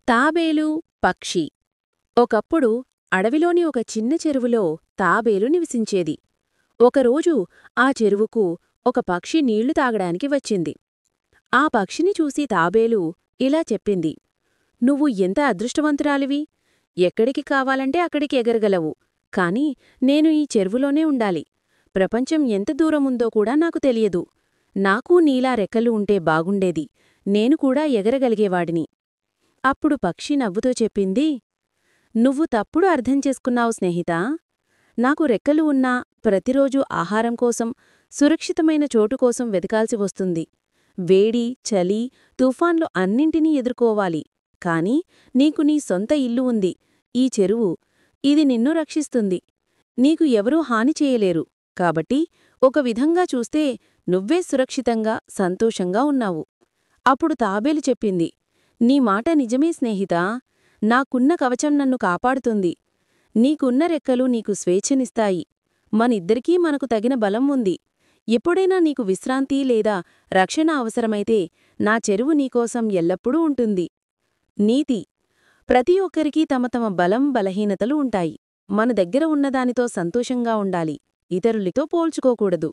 తాబేలు పక్షి. ఒకప్పుడు అడవిలోని ఒక చిన్న చెరువులో తాబేలు నివసించేది. ఒకరోజు ఆ చెరువుకు ఒక పక్షి నీళ్లు తాగడానికి వచ్చింది. ఆ పక్షిని చూసి తాబేలు ఇలా చెప్పింది: "నువ్వు ఎంత అదృష్టవంతురాలివి! ఎక్కడికి కావాలంటే అక్కడికి ఎగరగలవు. కాని నేను ఈ చెరువులోనే ఉండాలి. ప్రపంచం ఎంత దూరముందో కూడా నాకు తెలియదు. నాకూ నీలా రెక్కలు ఉంటే బాగుండేది. నేను కూడా ఎగరగలిగేవాడిని." అప్పుడు పక్షి నవ్వుతో చెప్పింది: "నువ్వు తప్పుడు అర్థం చేసుకున్నావు స్నేహితా. నాకు రెక్కలు ఉన్నా ప్రతిరోజూ ఆహారం కోసం, సురక్షితమైన చోటు కోసం వెతకాల్సి వస్తుంది. వేడి, చలి, తుఫాన్లు అన్నింటినీ ఎదుర్కోవాలి. కాని నీకు నీ సొంత ఇల్లు ఉంది, ఈ చెరువు. ఇది నిన్ను రక్షిస్తుంది. నీకు ఎవరూ హాని చేయలేరు. కాబట్టి ఒక విధంగా చూస్తే నువ్వే సురక్షితంగా, సంతోషంగా ఉన్నావు." అప్పుడు తాబేలు చెప్పింది: "నీ మాట నిజమే స్నేహితా. నాకున్న కవచం నన్ను కాపాడుతుంది. నీకున్న రెక్కలు నీకు స్వేచ్ఛనిస్తాయి. మనిద్దరికీ మనకు తగిన బలం ఉంది. ఎప్పుడైనా నీకు విశ్రాంతి లేదా రక్షణ అవసరమైతే నా చెరువు నీకోసం ఎల్లప్పుడూ ఉంటుంది." నీతి: ప్రతి ఒక్కరికీ తమ తమ బలం, బలహీనతలు ఉంటాయి. మన దగ్గర ఉన్నదానితో సంతోషంగా ఉండాలి. ఇతరులతో పోల్చుకోకూడదు.